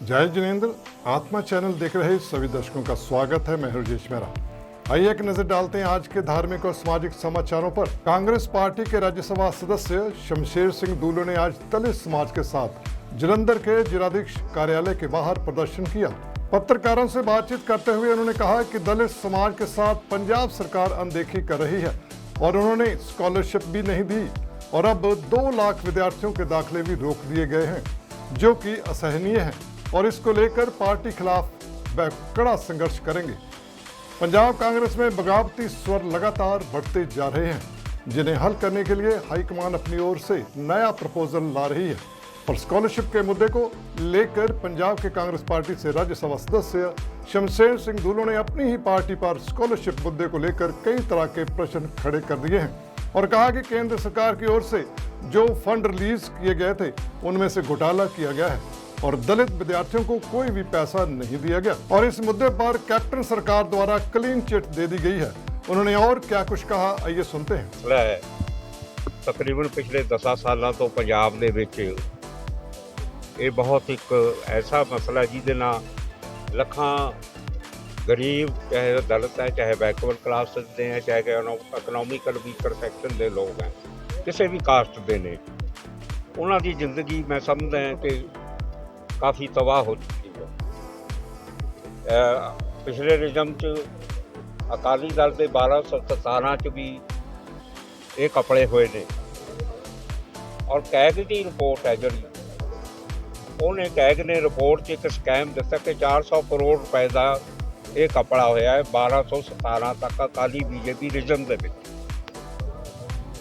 जय जिनेंद्र। आत्मा चैनल देख रहे सभी दर्शकों का स्वागत है। मैं हरजेश मेहरा। आइए एक नजर डालते हैं आज के धार्मिक और सामाजिक समाचारों पर। कांग्रेस पार्टी के राज्यसभा सदस्य शमशेर सिंह दूलो ने आज दलित समाज के साथ जलंधर के जिलाधीश कार्यालय के बाहर प्रदर्शन किया। पत्रकारों से बातचीत करते हुए उन्होंने कहा कि दलित समाज के साथ पंजाब सरकार अनदेखी कर रही है और उन्होंने स्कॉलरशिप भी नहीं दी और अब 2 लाख विद्यार्थियों के दाखिले भी रोक दिए गए हैं, जो कि असहनीय है और इसको लेकर पार्टी खिलाफ वह कड़ा संघर्ष करेंगे। पंजाब कांग्रेस में बगावती स्वर लगातार बढ़ते जा रहे हैं, जिन्हें हल करने के लिए हाईकमान अपनी ओर से नया प्रपोजल ला रही है। और स्कॉलरशिप के मुद्दे को लेकर पंजाब के कांग्रेस पार्टी से राज्यसभा सदस्य शमशेर सिंह दूलो ने अपनी ही पार्टी पर स्कॉलरशिप मुद्दे को लेकर कई तरह के प्रश्न खड़े कर दिए हैं और कहा कि केंद्र सरकार की ओर से जो फंड रिलीज किए गए थे उनमें से घोटाला किया गया है और दलित विद्यार्थियों को कोई भी पैसा नहीं दिया गया और इस मुद्दे पर कैप्टन सरकार द्वारा क्लीन चिट दे दी गई है। उन्होंने और क्या कुछ कहा, आइए सुनते हैं। तकरीबन पिछले 10 सालों तो पंजाब दे विच ये बहुत एक ऐसा मसला जिहदे नाल लखां गरीब, चाहे दलित है, चाहे बैकवर्ड क्लास दे हैं, चाहे इकनॉमिकल वीकर सैक्शन के लोग हैं, किसी भी कास्ट के ने, उन्हां दी जिंदगी मैं समझदा है कि काफ़ी तबाह हो चुकी है। पिछले रिजम च अकाली दल के 1217 च भी ये कपड़े हुए ने और कैग की रिपोर्ट है जी, उन्हें कैग ने रिपोर्ट च एक स्कैम दसा कि 400 करोड़ रुपए का ये कपड़ा होया है 1217 तक अकाली बीजेपी रिजम के विच।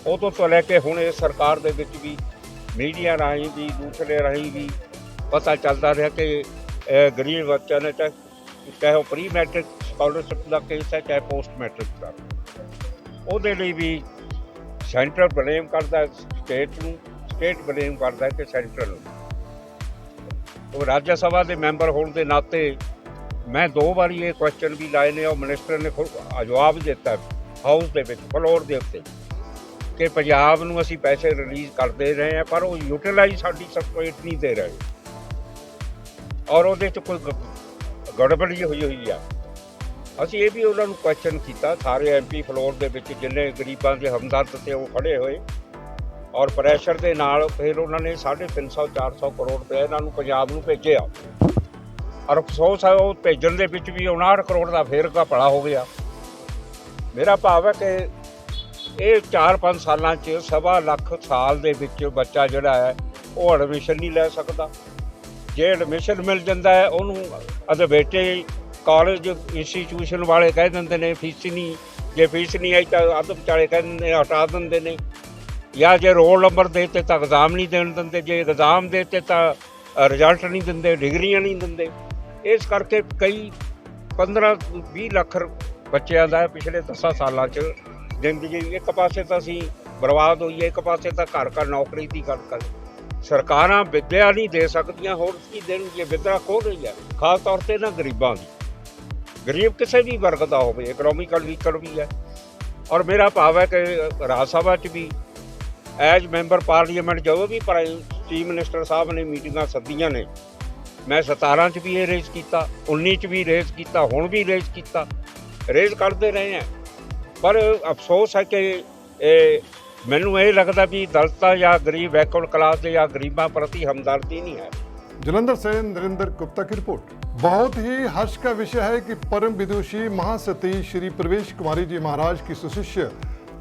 उदों तो लैके हुण इस सरकार दे विच भी मीडिया राही भी दूसरे राही भी पता चलता रहा कि गरीब बच्चा ने चाहे प्री मैट्रिक स्कॉलरशिप का केस है, चाहे पोस्ट मैट्रिक का, उहदे लई भी सेंटर ब्लेम करता है स्टेट नूं, स्टेट ब्लेम करता है कि सेंटर नूं। तो राज्यसभा के मैंबर होने के नाते मैं 2 बार ये क्वेश्चन भी लाए ने और मिनिस्टर ने जवाब दिता हाउस के फ्लोर के उत्ते कि पंजाब नूं असीं पैसे रिलीज़ करते रहे हैं पर वो यूटिलाइज साडी स्टेट नहीं दे रहे और वो कोई गड़बड़ी हुई है। असीं ये भी उन्होंने क्वेश्चन किया, सारे MP फ्लोर के जिन्हें गरीबों के हमदर्द थे वो खड़े हुए और प्रैशर के नाल फिर उन्होंने 350-400 करोड़ रुपया इन्हों पंजाब नूं भेजे और अफसोस है वो भेजन के भी 59 करोड़ का फिर घपला हो गया। मेरा भाव है कि ये 4-5 सालों च 1.25 लाख साल के विच बच्चा जोड़ा है वो एडमिशन नहीं लै सकता। जे एडमिशन मिल जाता है उन्होंने बेटे कॉलेज इंस्टीट्यूशन वाले कह देंगे ने फीस नहीं, जे फीस नहीं आई तो अध विचाले कह देंगे हटा देंगे ने, या जे रोल नंबर देते तो एग्जाम नहीं देन देंगे, जे एग्जाम देते तो रिजल्ट नहीं देंगे, डिग्रियां नहीं देंगे। इस करके कई 15-20 लाख बच्चों का पिछले 10 सालों जिंदगी एक पासे तो असीं बर्बाद हुई है, एक पासे तो घर घर नौकरी की गल कर सरकारां विद्या नहीं दे सकदियां, होर की देणगे, विद्या खो रही है खास तौर पर ना गरीबां दी। गरीब किसी भी वर्ग का हो, इकनॉमिकल वीकर भी है। और मेरा भाव है कि राज सभा च भी एज मैंबर पार्लीमेंट जो भी चीफ मिनिस्टर साहब ने मीटिंगां सद्दियां ने, मैं 17 च भी ये रेज किया, 19 च भी रेज किया, हुण भी रेज किया, रेज करते रहे हैं। पर अफसोस है कि मैनू ये लगता भी दलित या गरीब बैकवर्ड क्लास के या गरीबों प्रति हमदर्दी नहीं है। जलंधर से नरेंद्र गुप्ता की रिपोर्ट। बहुत ही हर्ष का विषय है कि परम विदुषी महासती श्री प्रवेश कुमारी जी महाराज की सुशिष्य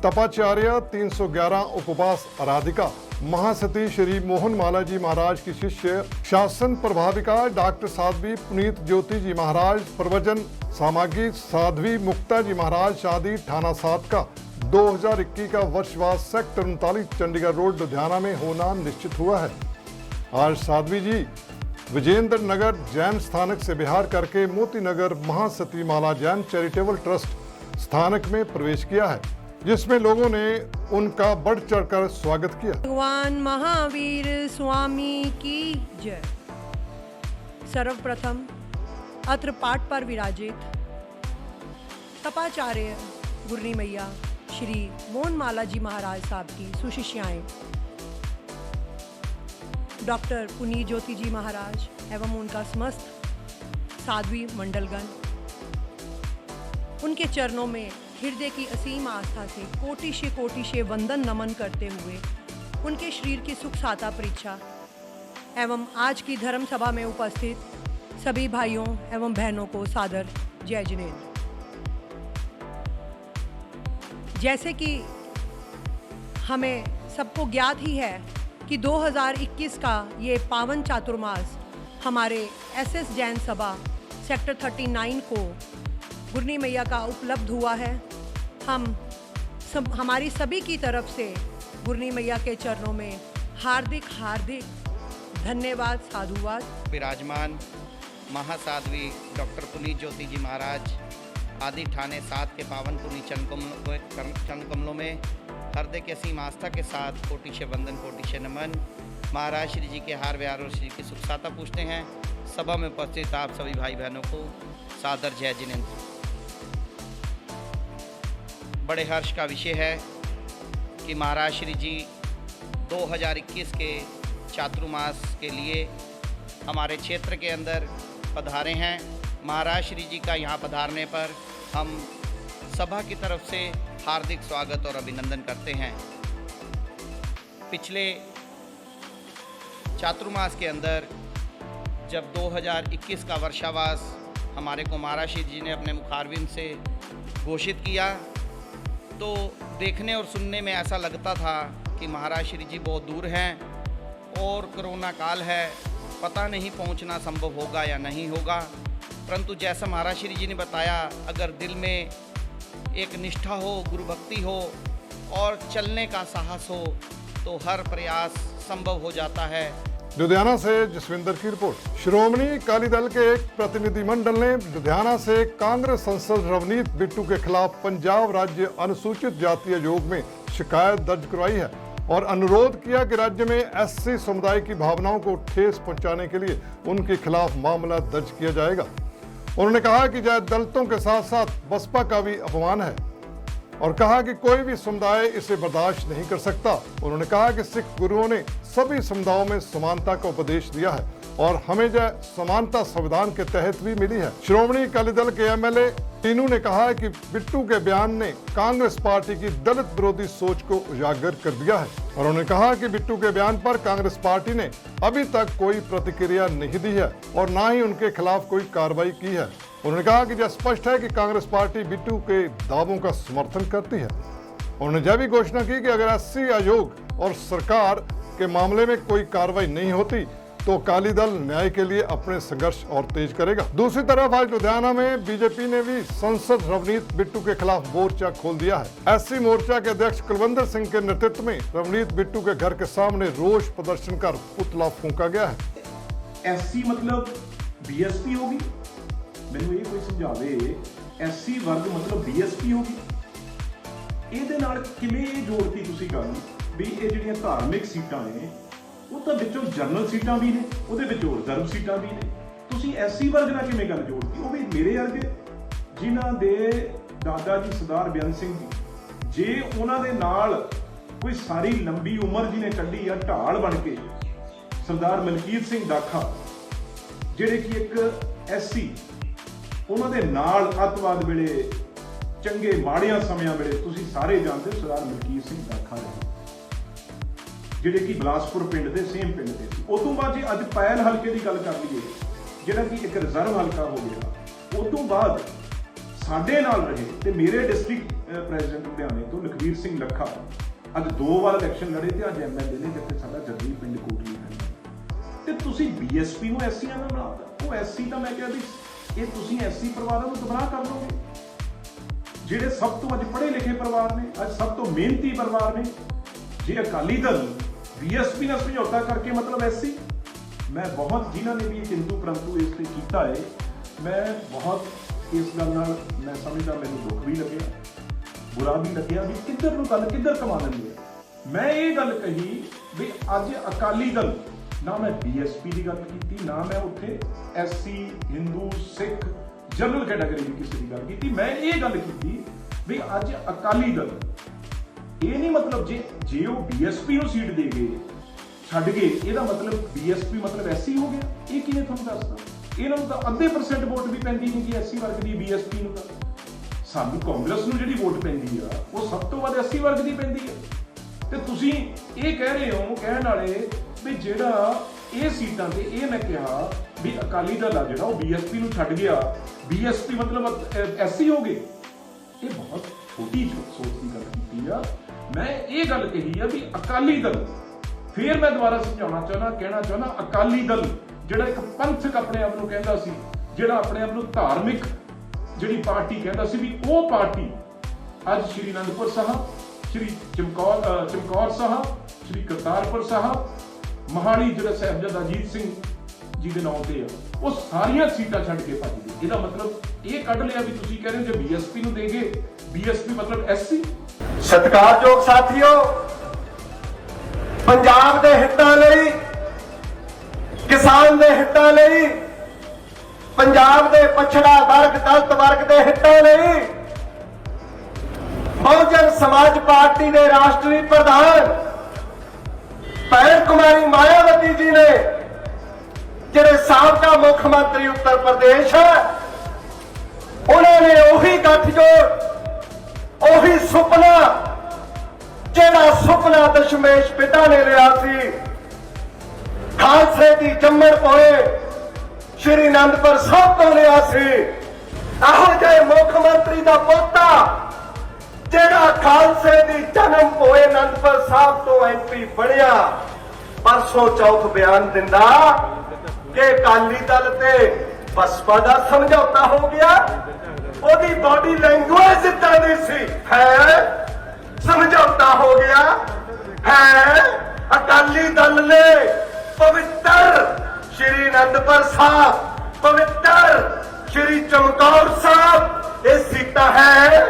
तपाचार्य 311 उपवास आराधिका महासती श्री मोहन माला जी महाराज की शिष्य शासन प्रभाविका डॉक्टर साध्वी पुनीत ज्योति जी महाराज प्रवचन सामग्री साध्वी मुक्ता जी महाराज शादी थाना 7 का 2021 का वर्षवास सेक्टर 39 चंडीगढ़ रोड लुधियाना में होना निश्चित हुआ है। आज साध्वी जी विजेंद्र नगर जैन स्थानक से बिहार करके मोती नगर महासती माला जैन चैरिटेबल ट्रस्ट स्थानक में प्रवेश किया है, जिसमें लोगों ने उनका बढ़ चढ़कर स्वागत किया। भगवान महावीर स्वामी की जय। सर्वप्रथम अत्र पाठ पर विराजित तपाचार्य गुरनी मैया श्री मोहन माला जी महाराज साहब की सुशिष्याएं डॉक्टर पुनीत ज्योति जी महाराज एवं उनका समस्त साध्वी मंडलगण, उनके चरणों में हृदय की असीम आस्था से कोटि से वंदन नमन करते हुए उनके शरीर की सुख साता परीक्षा एवं आज की धर्म सभा में उपस्थित सभी भाइयों एवं बहनों को सादर जय जिनेन्द्र। जैसे कि हमें सबको ज्ञात ही है कि 2021 का ये पावन चातुर्मास हमारे एसएस जैन सभा सेक्टर 39 को गुरनी मैया का उपलब्ध हुआ है। हमारी सभी की तरफ से गुरनी मैया के चरणों में हार्दिक धन्यवाद, साधुवाद। विराजमान महासाध्वी डॉक्टर पुनीत ज्योति जी महाराज आदि ठाणे 7 के पावन पुनीत चरण कमलों में हृदय की असीम आस्था के साथ कोटि से वंदन, कोटि से नमन। महाराज श्री जी के हार व्यार और श्री की सुख साता पूछते हैं। सभा में उपस्थित आप सभी भाई बहनों को सादर जय जिनेन्द्र। बड़े हर्ष का विषय है कि महाराज श्री जी 2021 के चातुर्मास के लिए हमारे क्षेत्र के अंदर पधारे हैं। महाराज श्री जी का यहाँ पधारने पर हम सभा की तरफ से हार्दिक स्वागत और अभिनंदन करते हैं। पिछले चातुर्मास के अंदर जब 2021 का वर्षावास हमारे को महाराज श्री जी ने अपने मुखारविंद से घोषित किया तो देखने और सुनने में ऐसा लगता था कि महाराज श्री जी बहुत दूर हैं और कोरोना काल है, पता नहीं पहुंचना संभव होगा या नहीं होगा। परंतु जैसा महाराज श्री जी ने बताया, अगर दिल में एक निष्ठा हो, गुरु भक्ति हो और चलने का साहस हो तो हर प्रयास संभव हो जाता है। लुधियाना से जसविंदर की रिपोर्ट। श्रोमणी अकाली दल के एक प्रतिनिधिमंडल ने लुधियाना से कांग्रेस सांसद रवनीत बिट्टू के खिलाफ पंजाब राज्य अनुसूचित जाति आयोग में शिकायत दर्ज करवाई है और अनुरोध किया कि राज्य में एससी समुदाय की भावनाओं को ठेस पहुंचाने के लिए उनके खिलाफ मामला दर्ज किया जाएगा। उन्होंने कहा कि यह दलितों के साथ साथ बसपा का भी अपमान है और कहा कि कोई भी समुदाय इसे बर्दाश्त नहीं कर सकता। उन्होंने कहा कि सिख गुरुओं ने सभी समुदायों में समानता का उपदेश दिया है और हमें यह समानता संविधान के तहत भी मिली है। श्रोमणी अकाली दल के एमएलए तीनू ने कहा कि बिट्टू के बयान ने कांग्रेस पार्टी की दलित विरोधी सोच को उजागर कर दिया है और उन्होंने कहा कि बिट्टू के बयान पर कांग्रेस पार्टी ने अभी तक कोई प्रतिक्रिया नहीं दी है और न ही उनके खिलाफ कोई कार्रवाई की है। उन्होंने कहा कि यह स्पष्ट है कि कांग्रेस पार्टी बिट्टू के दावों का समर्थन करती है। उन्होंने यह भी घोषणा की कि अगर एससी आयोग और सरकार के मामले में कोई कार्रवाई नहीं होती तो अकाली दल न्याय के लिए अपने संघर्ष और तेज करेगा। दूसरी तरफ आज लुधियाना में बीजेपी ने भी सांसद रवनीत बिट्टू के खिलाफ मोर्चा खोल दिया है। एससी मोर्चा के अध्यक्ष कुलविंदर सिंह के नेतृत्व में रवनीत बिट्टू के घर के सामने रोष प्रदर्शन कर पुतला फूंका गया है। एससी मतलब बीएसपी होगी? मैनू ये कोई समझावे, एससी वर्ग मतलब बीएसपी होगी? ਇਹਦੇ ਨਾਲ ਕਿਵੇਂ ਜੋੜਤੀ ਤੁਸੀਂ ਗੱਲ ਵੀ ਇਹ ਜਿਹੜੀਆਂ ਧਾਰਮਿਕ ਸੀਟਾਂ ਨੇ ਉਹ ਤਾਂ ਵਿੱਚੋਂ ਜਨਰਲ ਸੀਟਾਂ ਵੀ ਨੇ, ਉਹਦੇ ਵਿੱਚੋਂ ਰਿਜ਼ਰਵ ਸੀਟਾਂ ਵੀ ਨੇ, ਤੁਸੀਂ ਐਸਸੀ ਵਰਗ ਨਾਲ ਕਿਵੇਂ ਗੱਲ ਜੋੜਤੀ? ਉਹ ਵੀ ਮੇਰੇ ਵਰਗੇ ਜਿਨ੍ਹਾਂ ਦੇ ਦਾਦਾ ਜੀ ਸਰਦਾਰ ਬੇਅੰਤ ਸਿੰਘ ਜੀ, ਜੇ ਉਹਨਾਂ ਦੇ ਨਾਲ ਕੋਈ ਸਾਰੀ ਲੰਬੀ ਉਮਰ ਜਿਹਨੇ ਕੱਢੀ ਆ ਢਾਲ ਬਣ ਕੇ, ਸਰਦਾਰ ਮਲਕੀਤ ਸਿੰਘ ਦਾਖਾ ਜਿਹੜੇ ਕਿ ਇੱਕ ਐਸਸੀ, ਉਹਨਾਂ ਦੇ ਨਾਲ ਅੱਤਵਾਦ ਵੇਲੇ ਚੰਗੇ ਮਾੜਿਆਂ ਸਮਿਆਂ ਵੇਲੇ ਤੁਸੀਂ ਸਾਰੇ ਜਾਣਦੇ ਹੋ ਸਰਦਾਰ ਮਲਕੀਤ ਸਿੰਘ ਦਾਖਾ ਜਿਹੜੇ ਕਿ ਬਲਾਸਪੁਰ ਪਿੰਡ ਦੇ ਸੇਮ ਪਿੰਡ ਦੇ ਸੀ। ਉਸ ਤੋਂ ਬਾਅਦ ਜੇ ਅੱਜ ਪੈਲ ਹਲਕੇ ਦੀ ਗੱਲ ਕਰ ਲਈਏ ਜਿਹੜਾ ਕਿ ਇੱਕ ਰਿਜ਼ਰਵ ਹਲਕਾ ਹੋ ਗਿਆ, ਉਸ ਤੋਂ ਬਾਅਦ ਸਾਡੇ ਨਾਲ ਰਹੇ ਤੇ ਮੇਰੇ ਡਿਸਟ੍ਰਿਕਟ ਪ੍ਰੈਜ਼ੀਡੈਂਟ ਲੁਧਿਆਣੇ ਤੋਂ ਲਖਵੀਰ ਸਿੰਘ ਲੱਖਾ ਅੱਜ 2 ਵਾਰ ਇਲੈਕਸ਼ਨ ਲੜੇ ਤੇ ਅੱਜ ਐਮਐਲਏ ਨੇ ਜਿੱਥੇ ਸਾਡਾ ਜੱਦੀ ਪਿੰਡ ਕੋਟਲੀ ਹੈ। ਤੇ ਤੁਸੀਂ ਬੀਐਸਪੀ ਨੂੰ ਐਸਸੀਆਂ ਨਾਲ ਬਣਾਤਾ। ਉਹ ਐਸਸੀ ਤਾਂ ਮੈਂ ਕਿਹਾ ਵੀ ਇਹ ਤੁਸੀਂ ਐਸਸੀ ਪਰਿਵਾਰਾਂ ਨੂੰ ਤਬਾਹ ਕਰ ਦੋਗੇ। ਜਿਹੜੇ ਸਭ ਤੋਂ ਅੱਜ ਪੜ੍ਹੇ ਲਿਖੇ ਪਰਿਵਾਰ ਨੇ, ਅੱਜ ਸਭ ਤੋਂ ਮਿਹਨਤੀ ਪਰਿਵਾਰ ਨੇ, ਜੇ ਅਕਾਲੀ ਦਲ बीएसपी ਨਾਲ ਸਮਝੌਤਾ ਕਰਕੇ ਮਤਲਬ ਐਸਸੀ, ਮੈਂ ਬਹੁਤ ਜਿਨ੍ਹਾਂ ਨੇ ਵੀ ਇਹ ਕਿੰਤੂ ਪਰੰਤੂ ਇਸ ਤੇ ਕੀਤਾ ਹੈ, ਮੈਂ ਬਹੁਤ ਇਸ ਗੱਲ ਨਾਲ ਮੈਂ ਸਮਝਦਾ ਮੈਨੂੰ ਦੁੱਖ ਵੀ ਲੱਗਿਆ, ਬੁਰਾ ਵੀ ਲੱਗਿਆ ਵੀ ਕਿੱਧਰ ਨੂੰ ਗੱਲ ਕਿੱਧਰ ਕਮਾ ਲੈਂਦੀ ਹੈ। ਮੈਂ ਇਹ ਗੱਲ ਕਹੀ ਵੀ ਅੱਜ ਅਕਾਲੀ ਦਲ ਨਾ ਮੈਂ ਬੀਐਸਪੀ ਦੀ ਗੱਲ ਕੀਤੀ, ਨਾ ਮੈਂ ਉੱਥੇ SC Hindu Sikh general category ਦੀ ਕਿਸੇ ਦੀ ਗੱਲ ਕੀਤੀ। ਮੈਂ ਇਹ ਗੱਲ ਕੀਤੀ ਵੀ ਅੱਜ ਅਕਾਲੀ ਦਲ ਇਹ ਨਹੀਂ ਮਤਲਬ ਜੇ ਉਹ ਬੀਐਸਪੀ ਨੂੰ ਸੀਟ ਦੇ ਗਏ ਛੱਡ ਗਏ, ਇਹਦਾ ਮਤਲਬ ਬੀਐਸਪੀ ਮਤਲਬ ਐਸਸੀ ਹੋ ਗਿਆ? ਇਹ ਕਿਵੇਂ ਤੁਹਾਨੂੰ ਦੱਸਦਾ? ਇਹਨਾਂ ਨੂੰ ਤਾਂ ਅੱਧੇ % ਵੋਟ ਵੀ ਪੈਂਦੀ ਨਹੀਂ ਗੀ ਐਸਸੀ ਵਰਗ ਦੀ ਬੀਐਸਪੀ ਨੂੰ। ਤਾਂ ਸਾਨੂੰ ਕਾਂਗਰਸ ਨੂੰ ਜਿਹੜੀ ਵੋਟ ਪੈਂਦੀ ਆ ਉਹ ਸਭ ਤੋਂ ਵੱਧ ਐਸਸੀ ਵਰਗ ਦੀ ਪੈਂਦੀ ਆ। ਤੇ ਤੁਸੀਂ ਇਹ ਕਹਿ ਰਹੇ ਹੋ, ਕਹਿਣ ਵਾਲੇ ਵੀ ਜਿਹੜਾ ਇਹ ਸੀਟਾਂ ਤੇ ਇਹ ਮੈਂ ਕਿਹਾ ਵੀ ਅਕਾਲੀ ਦਲ ਆ ਜਿਹੜਾ ਉਹ ਬੀਐਸਪੀ ਨੂੰ ਛੱਡ ਗਿਆ, ਬੀਐਸਪੀ ਮਤਲਬ ਐਸਸੀ ਹੋ ਗਏ। ਇਹ ਬਹੁਤ ਛੋਟੀ ਸੋਚ ਦੀ ਗੱਲ ਕੀਤੀ ਆ। ਮੈਂ ਇਹ ਗੱਲ ਕਹੀ ਆ ਵੀ ਅਕਾਲੀ ਦਲ, ਫਿਰ ਮੈਂ ਦੁਬਾਰਾ ਸਮਝਾਉਣਾ ਚਾਹੁੰਦਾ, ਕਹਿਣਾ ਚਾਹੁੰਦਾ, ਅਕਾਲੀ ਦਲ ਜਿਹੜਾ ਇੱਕ ਪੰਥਕ ਆਪਣੇ ਆਪ ਨੂੰ ਕਹਿੰਦਾ ਸੀ, ਜਿਹੜਾ ਆਪਣੇ ਆਪ ਨੂੰ ਧਾਰਮਿਕ ਜਿਹੜੀ ਪਾਰਟੀ ਕਹਿੰਦਾ ਸੀ, ਵੀ ਉਹ ਪਾਰਟੀ ਅੱਜ ਸ਼੍ਰੀ ਅਨੰਦਪੁਰ ਸਾਹਿਬ, ਸ਼੍ਰੀ ਚਮਕੌਰ ਸਾਹਿਬ, ਸ਼੍ਰੀ ਕਰਤਾਰਪੁਰ ਸਾਹਿਬ, ਮਹਾਲੀ ਜਿਹੜਾ ਸਾਹਿਬਜ਼ਾਦਾ ਅਜੀਤ ਸਿੰਘ ਜੀ ਦੇ ਨਾਂ ਤੇ ਆ, ਉਹ ਸਾਰੀਆਂ ਸੀਟਾਂ ਛੱਡ ਕੇ ਭੱਜ ਗਏ। ਇਹਦਾ ਮਤਲਬ ਇਹ ਕੱਢ ਲਿਆ ਵੀ ਤੁਸੀਂ ਕਹਿ ਰਹੇ ਹੋ ਜੇ ਬੀਐਸਪੀ ਨੂੰ ਦੇਗੇ, ਬੀਐਸਪੀ ਮਤਲਬ ਐਸਸੀ। ਸਤਿਕਾਰਯੋਗ ਸਾਥੀਓ, ਪੰਜਾਬ ਦੇ ਹਿੱਤਾਂ ਲਈ, ਕਿਸਾਨ ਦੇ ਹਿੱਤਾਂ ਲਈ, ਪੰਜਾਬ ਦੇ ਪਛੜਾ ਵਰਗ, ਦਲਿਤ ਵਰਗ ਦੇ ਹਿੱਤਾਂ ਲਈ ਬਹੁਜਨ ਸਮਾਜ ਪਾਰਟੀ ਦੇ ਰਾਸ਼ਟਰੀ ਪ੍ਰਧਾਨ ਭੈਣ ਕੁਮਾਰੀ ਮਾਇਆਵਤੀ ਜੀ ਨੇ, ਜਿਹੜੇ ਸਾਬਕਾ ਮੁੱਖ ਮੰਤਰੀ ਉੱਤਰ ਪ੍ਰਦੇਸ਼ ਹੈ, ਉਹਨਾਂ ਨੇ ਉਹੀ ਗੱਠਜੋੜ, ਉਹੀ ਸੁਪਨਾ, ਜਿਹੜਾ ਸੁਪਨਾ ਦਸ਼ਮੇਸ਼ ਪਿਤਾ ਨੇ ਲਿਆ ਸੀ, ਖਾਲਸੇ ਦੀ ਜੰਮਣ ਪੋਏ ਸ਼੍ਰੀ ਅਨੰਦਪੁਰ ਸਾਹਿਬ ਤੋਂ ਲਿਆ ਸੀ। ਇਹੋ ਜਿਹੇ ਮੁੱਖ ਮੰਤਰੀ ਦਾ ਪੋਤਾ ਜਿਹੜਾ ਖਾਲਸੇ ਦੀ ਜਨਮ ਹੋਏ ਅਨੰਦਪੁਰ ਸਾਹਿਬ ਤੋਂ ਐਮਪੀ ਬਣਿਆ, ਪਰਸੋਂ ਚੌਥ ਬਿਆਨ ਦਿੰਦਾ ਕਿ ਅਕਾਲੀ ਦਲ ਤੇ ਬਸਪਾ ਦਾ ਸਮਝੌਤਾ ਹੋ ਗਿਆ। ਉਹਦੀ ਬਾਡੀ ਲੈਂਗੁਏਜ ਇਦਾਂ ਦੀ ਸੀ, ਹੈ ਸਮਝੌਤਾ ਹੋ ਗਿਆ ਹੈ। ਅਕਾਲੀ ਦਲ ਨੇ ਪਵਿੱਤਰ ਸ਼੍ਰੀ ਅਨੰਦਪੁਰ ਸਾਹਿਬ, ਪਵਿੱਤਰ ਸ਼੍ਰੀ ਚਮਕੌਰ ਸਾਹਿਬ, ਇਹ ਸੀਟਾਂ ਹੈ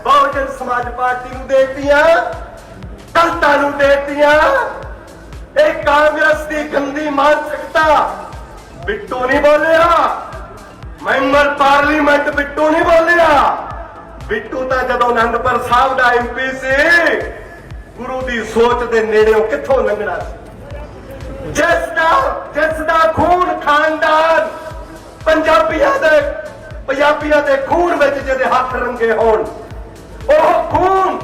ਬਹੁਜਨ ਸਮਾਜ ਪਾਰਟੀ ਨੂੰ ਦੇਤੀਆਂ, ਦਲਿਤਾਂ ਨੂੰ ਦੇਤੀਆਂ। ਇਹ ਕਾਂਗਰਸ ਦੀ ਗੰਦੀ ਮਾਨਸਿਕਤਾ। ਬਿੱਟੂ ਨਹੀਂ ਬੋਲਿਆ, ਮੈਂਬਰ ਪਾਰਲੀਮੈਂਟ ਬਿੱਟੂ ਨਹੀਂ ਬੋਲਿਆ। ਬਿੱਟੂ ਤਾਂ ਜਦੋਂ ਅਨੰਦਪੁਰ ਸਾਹਿਬ ਦਾ ਐਮਪੀ ਸੀ, ਗੁਰੂ ਦੀ ਸੋਚ ਦੇ ਨੇੜਿਓਂ ਕਿੱਥੋਂ ਲੰਘਣਾ ਸੀ। ਜਿਸ ਦਾ ਖੂਨ ਖਾਨਦਾਨ ਪੰਜਾਬੀਆਂ ਦੇ ਖੂਨ ਵਿੱਚ ਜਿਹਦੇ ਹੱਥ ਰੰਗੇ ਹੋਣ, ਉਹ ਖੂਨ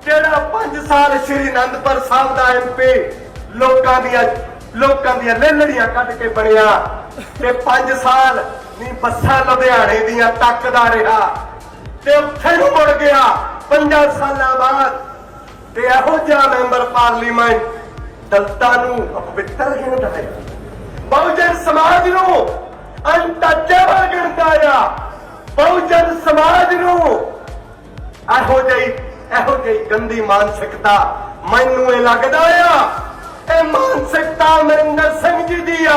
ਜਿਹੜਾ 5 ਸਾਲ ਸ਼੍ਰੀ ਅਨੰਦਪੁਰ ਸਾਹਿਬ ਦਾ ਐਮਪੀ ਲੋਕਾਂ ਦੀਆਂ ਲੇਲੜੀਆਂ ਕੱਢ ਕੇ ਬਣਿਆ, ਤੇ 5 ਸਾਲ ਨਹੀਂ ਬੱਸਾਂ ਲੁਧਿਆਣੇ ਦੀਆਂ ਤੱਕਦਾ ਰਿਹਾ, ਤੇ ਉੱਥੇ ਨੂੰ ਮੁੜ ਗਿਆ 5 ਸਾਲਾਂ ਬਾਅਦ। ਤੇ ਇਹੋ ਜਿਹਾ ਮੈਂਬਰ ਪਾਰਲੀਮੈਂਟ ਦਲਿਤਾਂ ਨੂੰ ਅਪਵਿੱਤਰ ਗਿਣਦਾ ਹੈ, ਬਹੁਜਨ ਸਮਾਜ ਨੂੰ ਅਨਟੱਚੇਬਲ ਗਿਣਦਾ ਆ। ਬਹੁਜਨ ਸਮਾਜ ਨੂੰ ਇਹੋ ਜਿਹੀ ਗੰਦੀ ਮਾਨਸਿਕਤਾ, ਮੈਨੂੰ ਇਹ ਲੱਗਦਾ ਆ ਇਹ ਮਾਨਸਿਕਤਾ ਅਮਰਿੰਦਰ ਸਿੰਘ ਜੀ ਦੀ ਆ,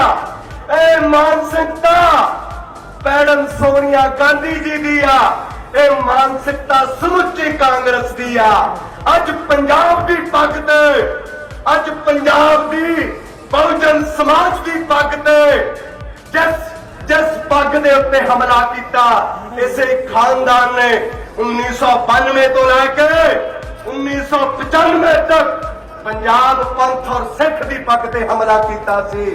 ਇਹ ਮਾਨਸਿਕਤਾ ਮੈਡਮ ਸੋਨੀਆ ਗਾਂਧੀ ਜੀ ਦੀ ਆ, ਇਹ ਮਾਨਸਿਕਤਾ ਸਮੁੱਚੀ ਕਾਂਗਰਸ ਦੀ ਆ। ਅੱਜ ਪੰਜਾਬ ਦੀ ਪੱਗ ਤੇ, ਅੱਜ ਪੰਜਾਬ ਦੀ ਬਹੁਜਨ ਸਮਾਜ ਦੀ ਪੱਗ ਤੇ ਜਿਸ ਪੱਗ ਦੇ ਉੱਤੇ ਹਮਲਾ ਕੀਤਾ, ਇਸੇ ਖਾਨਦਾਨ ਨੇ 1992 ਤੋਂ ਲੈ ਕੇ 1995 ਤੱਕ ਪੰਜਾਬ ਪੰਥ ਔਰ ਸਿੱਖ ਦੀ ਪੱਗ ਤੇ ਹਮਲਾ ਕੀਤਾ ਸੀ,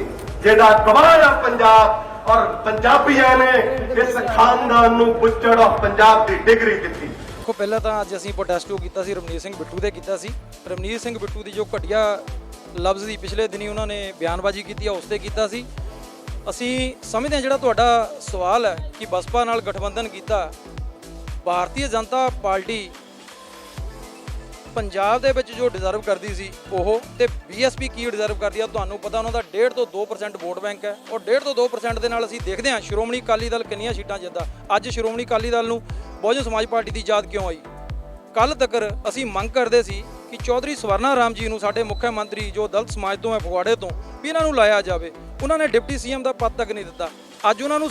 ਜਿਹੜਾ ਗਵਾਇਆ ਪੰਜਾਬ ਔਰ ਪੰਜਾਬੀਆਂ ਨੇ ਇਸ ਖਾਨਦਾਨ ਨੂੰ ਬੁੱਚੜ ਆਫ ਪੰਜਾਬ ਦੀ ਡਿਗਰੀ ਦਿੱਤੀ। ਦੇਖੋ, ਪਹਿਲਾਂ ਤਾਂ ਅੱਜ ਅਸੀਂ ਪ੍ਰੋਟੈਸਟ ਕੀਤਾ ਸੀ ਰਵਨੀਤ ਸਿੰਘ ਬਿੱਟੂ ਦੇ ਕੀਤਾ ਸੀ। ਰਵਨੀਤ ਸਿੰਘ ਬਿੱਟੂ ਦੀ ਜੋ ਘਟੀਆ ਲਫ਼ਜ਼ ਦੀ ਪਿਛਲੇ ਦਿਨੀ ਉਹਨਾਂ ਨੇ ਬਿਆਨਬਾਜ਼ੀ ਕੀਤੀ ਆ, ਉਸ ਤੇ ਕੀਤਾ ਸੀ। ਅਸੀਂ ਸਮਝਦੇ ਹਾਂ ਜਿਹੜਾ ਤੁਹਾਡਾ ਸਵਾਲ ਹੈ ਕਿ ਬਸਪਾ ਨਾਲ ਗਠਬੰਧਨ ਕੀਤਾ, ਭਾਰਤੀ ਜਨਤਾ ਪਾਰਟੀ ਪੰਜਾਬ ਦੇ ਵਿੱਚ ਜੋ ਡਿਜ਼ਰਵ ਕਰਦੀ ਸੀ ਉਹ, ਤੇ ਬੀਐਸਪੀ ਕੀ ਡਿਜ਼ਰਵ ਕਰਦੀ ਆ ਤੁਹਾਨੂੰ ਪਤਾ। ਉਹਨਾਂ ਦਾ 1.5 ਤੋਂ 2% ਵੋਟ ਬੈਂਕ ਹੈ, ਔਰ 1.5 ਤੋਂ 2% ਦੇ ਨਾਲ ਅਸੀਂ ਦੇਖਦੇ ਹਾਂ ਸ਼੍ਰੋਮਣੀ ਅਕਾਲੀ ਦਲ ਕਿੰਨੀਆਂ ਸੀਟਾਂ ਜਿੱਤਦਾ। ਅੱਜ ਸ਼੍ਰੋਮਣੀ ਅਕਾਲੀ ਦਲ ਨੂੰ ਬਹੁਜਨ ਸਮਾਜ ਪਾਰਟੀ ਦੀ ਯਾਦ ਕਿਉਂ ਆਈ? ਕੱਲ ਤੱਕ ਅਸੀਂ ਮੰਗ ਕਰਦੇ ਸੀ ਕਿ ਚੌਧਰੀ ਸਵਰਨਾ ਰਾਮ ਜੀ ਨੂੰ, ਸਾਡੇ ਮੁੱਖ ਮੰਤਰੀ ਜੋ ਦਲਿਤ ਸਮਾਜ ਤੋਂ ਹੈ ਫਗਵਾੜੇ ਤੋਂ, ਵੀ ਇਹਨਾਂ ਨੂੰ ਲਾਇਆ ਜਾਵੇ। ਉਹਨਾਂ ਨੇ ਡਿਪਟੀ ਸੀਐਮ ਦਾ ਪਦ ਤੱਕ ਨਹੀਂ ਦਿੱਤਾ। ਅੱਜ ਉਹਨਾਂ ਨੂੰ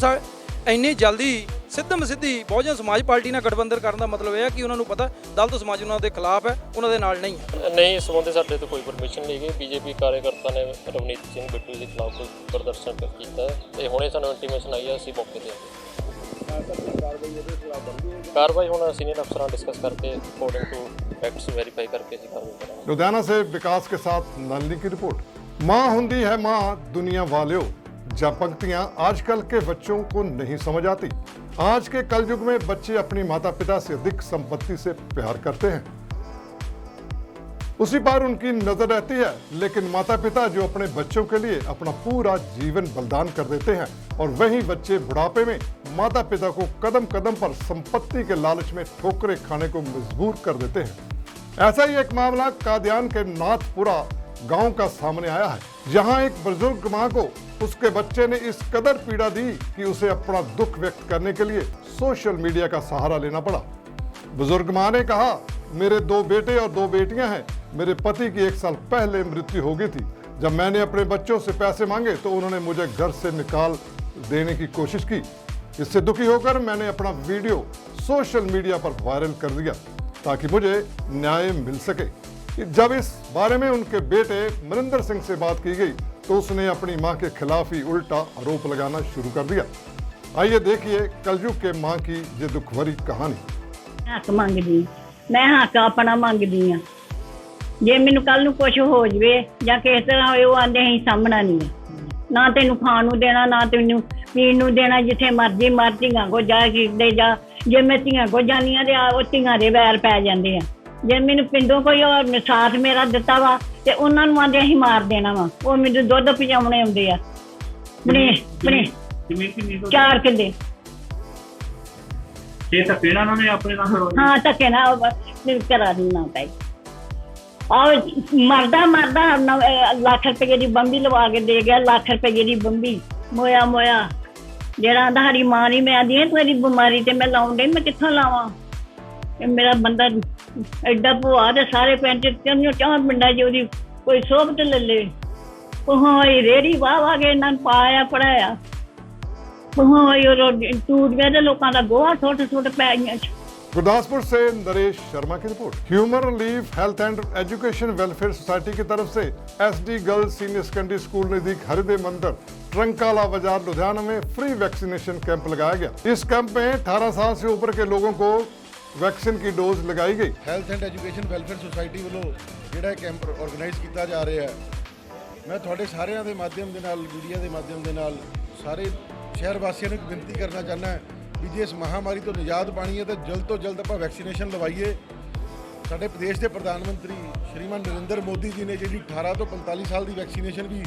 ਇੰਨੀ ਜਲਦੀ ਸਿੱਧਮ ਸਿੱਧੀ ਬਹੁਜਨ ਸਮਾਜ ਪਾਰਟੀ ਨਾਲ ਗਠਬੰਧਨ ਕਰਨ ਦਾ ਮਤਲਬ ਇਹ ਹੈ ਕਿ ਉਹਨਾਂ ਨੂੰ ਪਤਾ ਦਲਿਤ ਸਮਾਜ ਉਹਨਾਂ ਦੇ ਖਿਲਾਫ ਹੈ, ਉਹਨਾਂ ਦੇ ਨਾਲ ਨਹੀਂ ਹੈ। ਨਹੀਂ, ਇਸ ਸੰਬੰਧੀ ਸਾਡੇ ਤੋਂ ਕੋਈ ਪਰਮਿਸ਼ਨ ਨਹੀਂ ਗਈ। ਬੀਜੇਪੀ ਕਾਰਜਕਰਤਾ ਨੇ ਰਵਨੀਤ ਸਿੰਘ ਬਿੱਟੂ ਦੇ ਖਿਲਾਫ ਕੋਈ ਪ੍ਰਦਰਸ਼ਨ ਕੀਤਾ ਤੇ ਹੁਣੇ ਸਾਨੂੰ ਇੰਟੀਮੇਸ਼ਨ ਆਈ ਹੈ, ਅਸੀਂ ਮੌਕੇ ਤੇ ਕਾਰਵਾਈ ਹੁਣ ਸੀਨੀਅਰ ਅਫਸਰਾਂ डिस्कस करके अकॉर्डिंग टू फैक्ट्स वेरीफाई करके ਅਸੀਂ ਕਾਰਵਾਈ ਕਰਾਂਗੇ। लुधियाना से विकास के साथ नलिनी की रिपोर्ट। माँ हुंदी है माँ दुनिया वालियों, जब पंक्तियां आजकल के बच्चों को नहीं समझ आती। आज के कलयुग में बच्चे अपनी माता पिता से अधिक संपत्ति से प्यार करते हैं, उसी पर उनकी नजर रहती है। लेकिन माता पिता जो अपने बच्चों के लिए अपना पूरा जीवन बलिदान कर देते हैं, और वहीं बच्चे बुढ़ापे में माता पिता को कदम कदम पर संपत्ति के लालच में ठोकरें खाने को मजबूर कर देते हैं। ऐसा ही एक मामला कादियान के नाथपुरा गांव का सामने आया है, जहां एक बुजुर्ग मां को उसके बच्चे ने इस कदर पीड़ा दी कि उसे अपना दुख व्यक्त करने के लिए सोशल मीडिया का सहारा लेना पड़ा। बुजुर्ग मां ने कहा, मेरे 2 बेटे और 2 बेटियां हैं। मेरे पति की 1 साल पहले मृत्यु हो गई थी। जब मैंने अपने बच्चों से पैसे मांगे तो उन्होंने मुझे घर से निकाल देने की कोशिश की। इससे दुखी होकर मैंने अपना वीडियो सोशल मीडिया पर वायरल कर दिया ताकि मुझे न्याय मिल सके। जब इस बारे में उनके बेटे मनिंदर सिंह से बात की गई तो उसने अपनी मां के खिलाफ ही उल्टा आरोप लगाना शुरू कर दिया। आइए देखिए कलयुग के मां की ये दुख भरी कहानी। हक मंगदी, मैं हक अपना मंगदी हाँ। जे मैनू कल नूं कुछ हो जाए या किस तरह होए, वो आंदे असीं सामना नहीं है, ना तेनू खाण नूं देना, ना तेनू पीण नूं देना, जिथे मर्जी मर धीआं को जा किते जा। जे मैं धीआं को जानी आ ते वो धीआं दे वैर पै जांदे आ। जे मैनू पिंडों कोई और साथ मेरा दिता वा ते उन्हां नूं आंदे असीं मार देना वा। वो मैनू दुध पिजाउणे आउंदे आ। बने 4 किल्ले ਇਹ ਤਾਂ ਪੀਣਾ ਉਹਨਾਂ ਨੇ ਆਪਣੇ ਨਾਲ हाँ धक्के ना करा देना पाई। और मरदा लाख रुपये की बंबी लवा के दे गया, लाख रुपये की बंबी मोया जेड़ा आंदा साडी मां नहीं, मैं आंदी तेरी बीमारी ते मैं लाउण डई, मैं कित्थों लावां। मेरा बंदा एडा भुआ ते सारे पिंड च 4 पिंडां च ओहदी कोई सोहबत ले ले। ओही रेहड़ी वाह के इन्हां नूं पाया पढ़ाया, टूट गए तो लोगों का गोहा छोटे पै गया। गुरदासपुर से नरेश शर्मा की report. Human relief health and education welfare society की तरफ से SD girls senior secondary school नजदीक हरिदेव मंदिर ट्रंकाला बाजार लुधियाना में फ्री वैक्सीनेशन कैंप लगाया गया। इस कैंप में 18 साल से ऊपर के लोगों को वैक्सीन की डोज लगाई गई। Health and education welfare society ਵੱਲੋਂ ਜਿਹੜਾ कैंप ऑर्गेनाइज ਕੀਤਾ ਜਾ ਰਿਹਾ ਹੈ, मैं ਤੁਹਾਡੇ ਸਾਰਿਆਂ ਦੇ ਮਾਧਿਅਮ ਦੇ ਨਾਲ, ਮੀਡੀਆ ਦੇ ਮਾਧਿਅਮ ਦੇ ਨਾਲ ਸਾਰੇ ਸ਼ਹਿਰ ਵਾਸੀਆਂ ਨੂੰ ਇੱਕ ਬੇਨਤੀ ਕਰਨਾ ਚਾਹੁੰਦਾ ਵੀ ਜੇ ਇਸ ਮਹਾਮਾਰੀ ਤੋਂ ਨਿਜਾਤ ਪਾਣੀ ਹੈ ਤਾਂ ਜਲਦ ਤੋਂ ਜਲਦ ਆਪਾਂ ਵੈਕਸੀਨੇਸ਼ਨ ਲਵਾਈਏ। ਸਾਡੇ ਪ੍ਰਦੇਸ਼ ਦੇ ਪ੍ਰਧਾਨ ਮੰਤਰੀ ਸ਼੍ਰੀਮਾਨ ਨਰਿੰਦਰ ਮੋਦੀ ਜੀ ਨੇ ਜਿਹੜੀ 18 ਤੋਂ 45 ਸਾਲ ਦੀ ਵੈਕਸੀਨੇਸ਼ਨ ਵੀ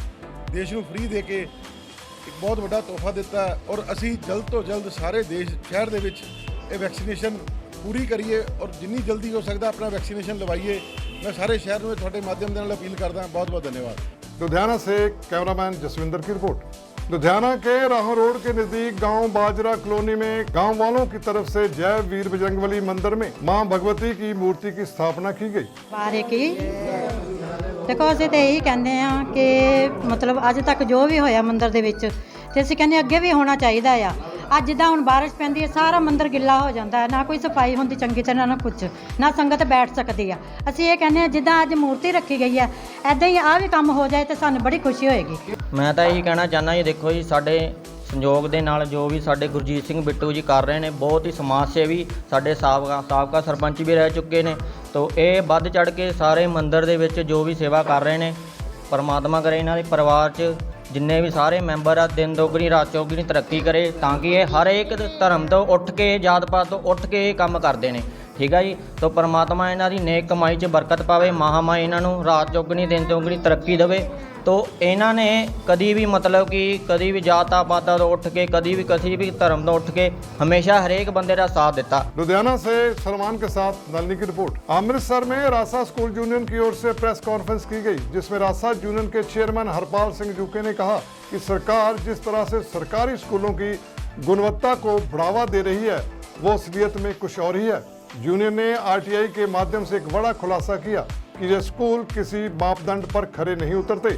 ਦੇਸ਼ ਨੂੰ ਫ੍ਰੀ ਦੇ ਕੇ ਇੱਕ ਬਹੁਤ ਵੱਡਾ ਤੋਹਫਾ ਦਿੱਤਾ, ਔਰ ਅਸੀਂ ਜਲਦ ਤੋਂ ਜਲਦ ਸਾਰੇ ਦੇਸ਼ ਸ਼ਹਿਰ ਦੇ ਵਿੱਚ ਇਹ ਵੈਕਸੀਨੇਸ਼ਨ ਪੂਰੀ ਕਰੀਏ ਔਰ ਜਿੰਨੀ ਜਲਦੀ ਹੋ ਸਕਦਾ ਆਪਣਾ ਵੈਕਸੀਨੇਸ਼ਨ ਲਵਾਈਏ। ਮੈਂ ਸਾਰੇ ਸ਼ਹਿਰ ਨੂੰ ਤੁਹਾਡੇ ਮਾਧਿਅਮ ਦੇ ਨਾਲ ਅਪੀਲ ਕਰਦਾ। बहुत बहुत धन्यवाद। लुधियाना से कैमरामैन जसविंदर की रिपोर्ट। लुधियाना के राहों रोड के नजदीक गांव बाजरा कॉलोनी में गांव वालों की तरफ से जय वीर बजरंगबली मंदिर में मां भगवती की मूर्ति की स्थापना की गई। बारे की देखो ਅਸੀਂ ਤੇ ਇਹੀ ਕਹਿੰਦੇ ਆ ਕਿ ਮਤਲਬ ਅੱਜ ਤੱਕ ਜੋ ਵੀ ਹੋਇਆ ਮੰਦਿਰ ਦੇ ਵਿੱਚ ਤੇ ਅਸੀਂ ਕਹਿੰਦੇ ਅੱਗੇ ਵੀ ਹੋਣਾ ਚਾਹੀਦਾ ਆ। ਅੱਜ ਜਿੱਦਾਂ ਹੁਣ ਬਾਰਿਸ਼ ਪੈਂਦੀ ਹੈ ਸਾਰਾ ਮੰਦਿਰ ਗਿੱਲਾ ਹੋ ਜਾਂਦਾ ਹੈ, ਨਾ ਕੋਈ ਸਫਾਈ ਹੁੰਦੀ ਚੰਗੀ ਤਰ੍ਹਾਂ, ਨਾ ਕੁਛ, ਨਾ ਸੰਗਤ ਬੈਠ ਸਕਦੀ ਆ। ਅਸੀਂ ਇਹ ਕਹਿੰਦੇ ਆ ਜਿੱਦਾਂ ਅੱਜ ਮੂਰਤੀ ਰੱਖੀ ਗਈ ਹੈ ਐਦਾਂ ਹੀ ਆਹ ਵੀ ਕੰਮ ਹੋ ਜਾਏ ਤੇ ਸਾਨੂੰ ਬੜੀ ਖੁਸ਼ੀ ਹੋਏਗੀ। ਮੈਂ ਤਾਂ ਇਹੀ ਕਹਿਣਾ ਚਾਹੁੰਦਾ ਜੀ, ਦੇਖੋ ਜੀ ਸਾਡੇ ਸੰਯੋਗ ਦੇ ਨਾਲ ਜੋ ਵੀ ਸਾਡੇ ਗੁਰਜੀਤ ਸਿੰਘ ਬਿੱਟੂ ਜੀ ਕਰ ਰਹੇ ਨੇ, ਬਹੁਤ ਹੀ ਸਮਾਜ ਸੇਵੀ, ਸਾਡੇ ਸਾਬਕਾ ਸਰਪੰਚ ਵੀ ਰਹਿ ਚੁੱਕੇ ਨੇ। ਤੋ ਇਹ ਵੱਧ ਚੜ ਕੇ ਸਾਰੇ ਮੰਦਿਰ ਦੇ ਵਿੱਚ ਜੋ ਵੀ ਸੇਵਾ ਕਰ ਰਹੇ ਨੇ, ਪਰਮਾਤਮਾ ਕਰੇ ਇਹਨਾਂ ਦੇ ਪਰਿਵਾਰ 'ਚ ਜਿੰਨੇ ਵੀ ਸਾਰੇ ਮੈਂਬਰ ਆ ਦਿਨ ਦੁਗਣੀ ਰਾਤ ਚੌਗੁਣੀ ਤਰੱਕੀ ਕਰੇ, ਤਾਂ ਕਿ ਇਹ ਹਰ ਇੱਕ ਧਰਮ ਤੋਂ ਉੱਠ ਕੇ, ਜਾਤ ਪਾਤ ਤੋਂ ਉੱਠ ਕੇ ਇਹ ਕੰਮ ਕਰਦੇ ਨੇ। ਠੀਕ ਆ ਜੀ। ਤੋ ਪਰਮਾਤਮਾ ਇਹਨਾਂ ਦੀ ਨੇਕ ਕਮਾਈ 'ਚ ਬਰਕਤ ਪਾਵੇ, ਮਹਾਮਾਈ ਇਹਨਾਂ ਨੂੰ ਰਾਤ ਚੌਗੁਣੀ ਦਿਨ ਚੌਗੁਣੀ ਤਰੱਕੀ ਦੇਵੇ। ਤੋ ਇਹਨਾਂ ਨੇ ਕਦੀ ਵੀ ਮਤਲਬ ਕਿ ਕਦੀ ਵੀ ਜਾਤਾਂ ਪਾਤਾਂ ਤੋਂ ਉੱਠ ਕੇ, ਕਦੀ ਵੀ ਕਿਸੇ ਵੀ ਧਰਮ ਤੋਂ ਉੱਠ ਕੇ हमेशा हर एक बंदे का साथ देता। लुधियाना से सलमान के साथ नलनी की रिपोर्ट। अमृतसर में रासा स्कूल यूनियन की ओर से प्रेस कॉन्फ्रेंस की गई, जिसमें रासा यूनियन के चेयरमैन हरपाल सिंह जूके ने कहा कि सरकार जिस तरह से सरकारी स्कूलों की गुणवत्ता को बढ़ावा दे रही है वो असलियत में कुछ और ही है। यूनियन ने RTI के माध्यम से एक बड़ा खुलासा किया कि ये स्कूल किसी मापदंड पर खरे नहीं उतरते।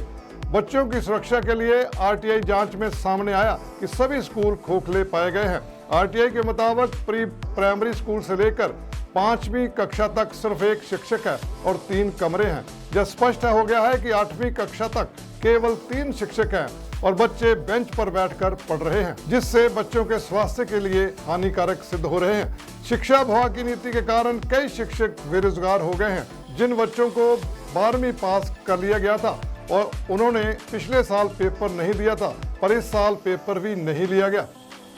बच्चों की सुरक्षा के लिए RTI जांच में सामने आया कि सभी स्कूल खोखले पाए गए हैं। RTI के मुताबिक प्री प्राइमरी स्कूल से लेकर 5वीं कक्षा तक सिर्फ एक शिक्षक है और 3 कमरे हैं। यह स्पष्ट हो गया है कि 8वीं कक्षा तक केवल 3 शिक्षक हैं और बच्चे बेंच पर बैठकर पढ़ रहे हैं, जिससे बच्चों के स्वास्थ्य के लिए हानिकारक सिद्ध हो रहे हैं। शिक्षा विभाग की नीति के कारण कई शिक्षक बेरोजगार हो गए हैं। जिन बच्चों को 12वीं पास कर लिया गया था और उन्होंने पिछले साल पेपर नहीं दिया था, पर इस साल पेपर भी नहीं लिया गया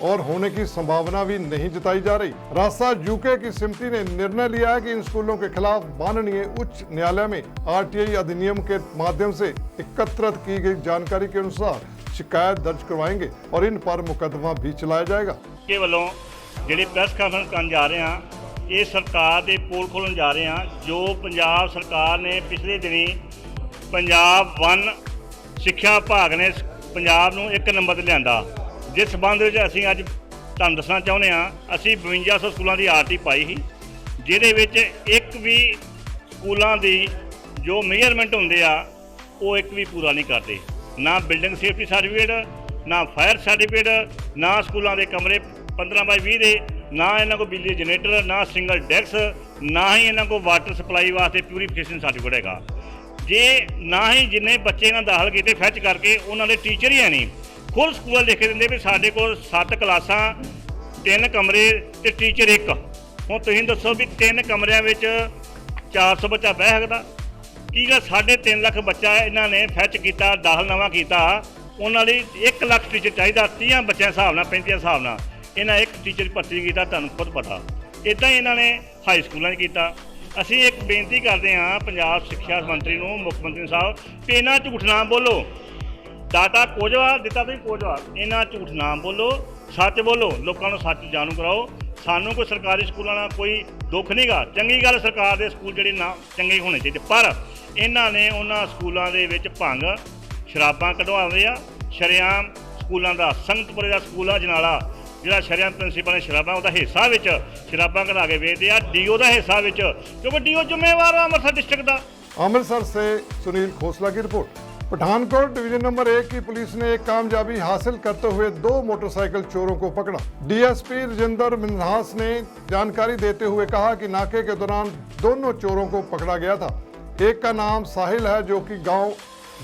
और होने की संभावना भी नहीं जताई जा रही। राजस्थान यूके की समिति ने निर्णय लिया है कि इन स्कूलों के खिलाफ माननीय उच्च न्यायालय में आरटीआई अधिनियम के माध्यम से एकत्रित की गई जानकारी के अनुसार शिकायत दर्ज करवाएंगे और इन पर मुकदमा भी चलाया जाएगा। के वालों ਜਿਹੜੇ ਪ੍ਰੈਸ ਕਾਨਫਰੰਸ ਕਰਨ ਜਾ ਰਹੇ ਹਾਂ, ਇਹ ਸਰਕਾਰ ਦੇ ਪੋਲ ਖੋਲ੍ਹਣ ਜਾ ਰਹੇ ਹਾਂ ਜੋ ਪੰਜਾਬ ਸਰਕਾਰ ਨੇ ਪਿਛਲੇ ਦਿਨੀ ਪੰਜਾਬ ਵਨ ਸਿੱਖਿਆ ਵਿਭਾਗ ਨੇ ਪੰਜਾਬ ਨੂੰ 1 ਨੰਬਰ ਤੇ ਲਿਆਂਦਾ। ਜਿਸ ਸੰਬੰਧ ਵਿੱਚ ਅਸੀਂ ਅੱਜ ਤੁਹਾਨੂੰ ਦੱਸਣਾ ਚਾਹੁੰਦੇ ਹਾਂ, ਅਸੀਂ 5200 ਸਕੂਲਾਂ ਦੀ ਆਰਟੀ ਪਾਈ ਸੀ, ਜਿਹਦੇ ਵਿੱਚ ਇੱਕ ਵੀ ਸਕੂਲਾਂ ਦੀ ਜੋ ਮੇਜਰਮੈਂਟ ਹੁੰਦੇ ਆ ਉਹ ਇੱਕ ਵੀ ਪੂਰਾ ਨਹੀਂ ਕਰਦੇ। ਨਾ ਬਿਲਡਿੰਗ ਸੇਫਟੀ ਸਰਟੀਫਿਕੇਟ, ਨਾ ਫਾਇਰ ਸਰਟੀਫਿਕੇਟ, ਨਾ ਸਕੂਲਾਂ ਦੇ ਕਮਰੇ 15x20 ਦੇ, ਨਾ ਇਹਨਾਂ ਕੋਲ ਬਿਜਲੀ ਜਨਰੇਟਰ, ਨਾ ਸਿੰਗਲ ਡੈਕਸ, ਨਾ ਹੀ ਇਹਨਾਂ ਕੋਲ ਵਾਟਰ ਸਪਲਾਈ ਵਾਸਤੇ ਪਿਊਰੀਫਿਕੇਸ਼ਨ ਸਰਟੀਫਿਕੇਟ ਹੈਗਾ। ਜੇ ਨਾ ਹੀ ਜਿੰਨੇ ਬੱਚੇ ਇਹਨਾਂ ਦਾਖਲ ਕੀਤੇ ਫੈਚ ਕਰਕੇ ਉਹਨਾਂ ਦੇ ਟੀਚਰ ਹੀ ਹੈ ਨਹੀਂ। ਖੁਦ ਸਕੂਲ ਲਿਖ ਕੇ ਦਿੰਦੇ ਵੀ ਸਾਡੇ ਕੋਲ 7 ਕਲਾਸਾਂ 3 ਕਮਰੇ ਤੇ ਟੀਚਰ 1। ਹੁਣ ਤੁਸੀਂ ਦੱਸੋ ਵੀ 3 ਕਮਰਿਆਂ ਵਿੱਚ 400 ਬੱਚਾ ਬਹਿ ਸਕਦਾ? ਕੀ ਗੱਲ 3.5 ਲੱਖ ਬੱਚਾ ਇਹਨਾਂ ਨੇ ਫੈਚ ਕੀਤਾ, ਦਾਖਲ ਨਵਾਂ ਕੀਤਾ, ਉਹਨਾਂ ਲਈ 1 ਲੱਖ ਟੀਚਰ ਚਾਹੀਦਾ। 30 ਬੱਚਿਆਂ ਹਿਸਾਬ ਨਾਲ 35 ਹਿਸਾਬ ਨਾਲ ਇਹਨਾਂ ਇੱਕ ਟੀਚਰ ਭਰਤੀ ਕੀਤਾ, ਤੁਹਾਨੂੰ ਖੁਦ ਪਤਾ। ਇੱਦਾਂ ਹੀ ਇਹਨਾਂ ਨੇ ਹਾਈ ਸਕੂਲਾਂ 'ਚ ਕੀਤਾ। ਅਸੀਂ ਇੱਕ ਬੇਨਤੀ ਕਰਦੇ ਹਾਂ ਪੰਜਾਬ ਸਿੱਖਿਆ ਮੰਤਰੀ ਨੂੰ, ਮੁੱਖ ਮੰਤਰੀ ਸਾਹਿਬ, ਕਿ ਇਹਨਾਂ ਝੂਠ ਨਾ ਬੋਲੋ। ਡਾਟਾ ਕੋਝਵਾ ਦਿੱਤਾ ਤੁਸੀਂ ਕੋਝਵਾ, ਇਹਨਾਂ ਝੂਠ ਨਾ ਬੋਲੋ, ਸੱਚ ਬੋਲੋ, ਲੋਕਾਂ ਨੂੰ ਸੱਚ ਜਾਣੂ ਕਰਾਓ। ਸਾਨੂੰ ਕੋਈ ਸਰਕਾਰੀ ਸਕੂਲਾਂ ਨਾਲ ਕੋਈ ਦੁੱਖ ਨਹੀਂਗਾ। ਚੰਗੀ ਗੱਲ ਸਰਕਾਰ ਦੇ ਸਕੂਲ ਜਿਹੜੇ ਨਾ ਚੰਗੇ ਹੋਣੇ ਚਾਹੀਦੇ, ਪਰ ਇਹਨਾਂ ਨੇ ਉਹਨਾਂ ਸਕੂਲਾਂ ਦੇ ਵਿੱਚ ਭੰਗ ਸ਼ਰਾਬਾਂ ਕਢਵਾਉਂਦੇ ਆ। ਸ਼ਰੇਆਮ ਸਕੂਲਾਂ ਦਾ ਸੰਗਤਪੁਰੇ ਦਾ ਸਕੂਲ ਆ ਜਨਾਲਾ, ਜਿਹੜਾ ਸ਼ਰੇਆਮ ਪ੍ਰਿੰਸੀਪਲ ਨੇ ਸ਼ਰਾਬਾਂ ਉਹਦਾ ਹਿੱਸਾ ਵਿੱਚ ਸ਼ਰਾਬਾਂ ਕਢਾ ਕੇ ਵੇਚਦੇ ਆ, ਡੀਓ ਦਾ ਹਿੱਸਾ ਵਿੱਚ, ਕਿਉਂਕਿ ਡੀਓ ਜ਼ਿੰਮੇਵਾਰ ਆ ਅੰਮ੍ਰਿਤਸਰ डिस्ट्रिक्ट ਦਾ। अमृतसर से सुनील खोसला की रिपोर्ट। पठानकोट डिवीजन नंबर 1 की पुलिस ने एक कामयाबी हासिल करते हुए 2 मोटरसाइकिल चोरों को पकड़ा। डीएसपी राजेंद्र मिन्हास ने जानकारी देते हुए कहा कि नाके के दौरान दोनों चोरों को पकड़ा गया था। एक का नाम साहिल है जो कि गांव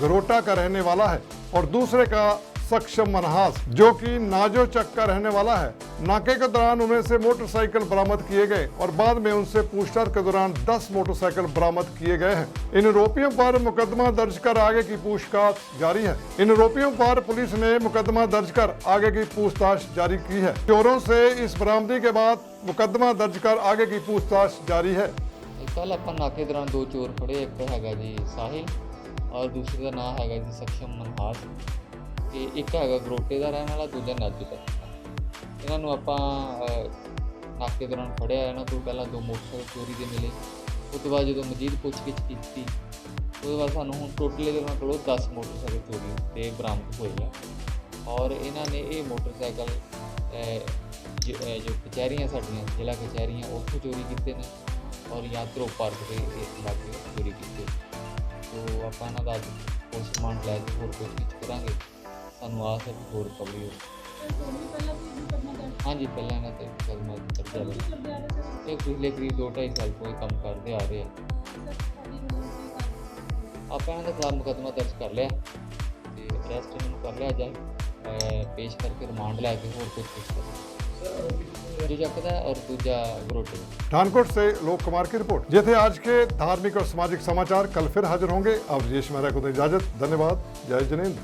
घरोटा का रहने वाला है और दूसरे का सक्षम मनहास जो कि नाजो चक का रहने वाला है। नाके के दौरान उनमें से मोटरसाइकिल बरामद किए गए और बाद में उनसे पूछताछ के दौरान 10 मोटरसाइकिल बरामद किए गए हैं। इन आरोपियों पर मुकदमा दर्ज कर आगे की पूछताछ जारी है। इन आरोपियों पर पुलिस ने मुकदमा दर्ज कर आगे की पूछताछ जारी की है। चोरों से इस बरामदी के बाद मुकदमा दर्ज कर आगे की पूछताछ जारी है। कल अपन नाके दौरान 2 चोर फड़े, एक हैगा जी साहिल और दूसरे का नाम हैगा जी सक्षम मनहास। ਤੇ ਇੱਕ ਹੈਗਾ ਗਰੋਟੇ ਦਾ ਰਹਿਣ ਵਾਲਾ, ਦੂਜਾ ਨਾਜੂ ਦਾ। ਇਹਨਾਂ ਨੂੰ ਆਪਾਂ ਨਾਕੇ ਦੌਰਾਨ ਫੜਿਆ। ਇਹਨਾਂ ਤੋਂ ਪਹਿਲਾਂ 2 ਮੋਟਰਸਾਈਕਲ ਚੋਰੀ ਦੇ ਮਿਲੇ। ਉਸ ਤੋਂ ਬਾਅਦ ਜਦੋਂ ਮਜ਼ੀਦ ਪੁੱਛਗਿੱਛ ਕੀਤੀ, ਉਹਦੇ ਬਾਅਦ ਸਾਨੂੰ ਹੁਣ ਟੋਟਲ ਇਹਦੇ ਨਾਲ ਕੋਲ 10 ਮੋਟਰਸਾਈਕਲ ਚੋਰੀ ਤੇ ਬਰਾਮਦ ਹੋਏ ਆ। ਔਰ ਇਹਨਾਂ ਨੇ ਇਹ ਮੋਟਰਸਾਈਕਲ ਜੋ ਕਚਹਿਰੀਆਂ ਸਾਡੀਆਂ ਜ਼ਿਲ੍ਹਾ ਕਚਹਿਰੀਆਂ ਉੱਥੋਂ ਚੋਰੀ ਕੀਤੇ ਨੇ ਔਰ ਯਾਤਰੋ ਪਾਰਕ ਦੇ ਲਾਗੇ ਚੋਰੀ ਕੀਤੇ। ਸੋ ਆਪਾਂ ਇਹਨਾਂ ਦਾ ਪੋਸਟਮਾਰਟਮ ਲੈ ਕੇ ਹੋਰ ਪੁੱਛਗਿੱਛ ਕਰਾਂਗੇ, ਸਾਨੂੰ ਆਸ ਹੈ ਹੋਰ ਰਿਕਵਰੀ ਹੋ। ਹਾਂਜੀ, ਪਹਿਲਾਂ ਇਹਨਾਂ 'ਤੇ ਮੁਕੱਦਮਾ ਦਰਜ ਹੈ। ਇਹ ਪਿਛਲੇ ਕਰੀਬ 2-2.5 ਸਾਲ ਤੋਂ ਇਹ ਕੰਮ ਕਰਦੇ ਆ ਰਹੇ ਆ। ਆਪਾਂ ਇਹਨਾਂ ਦੇ ਖਿਲਾਫ ਮੁਕੱਦਮਾ ਦਰਜ ਕਰ ਲਿਆ ਤੇ ਅਰੈਸਟ ਇਹਨਾਂ ਨੂੰ ਕਰ ਲਿਆ ਜਾਏ, ਪੇਸ਼ ਕਰਕੇ ਰਿਮਾਂਡ ਲੈ ਕੇ ਹੋਰ ਪੁੱਛਗਿੱਛ ਕਰਾਂਗੇ। जो जगदा और दूजा ग्रोटे। पठानकोट से लोक कुमार की रिपोर्ट। ये थे आज के धार्मिक और सामाजिक समाचार। कल फिर हाजिर होंगे। अब राजेश मेहरा को इजाजत। धन्यवाद। जय जिनेंद्र।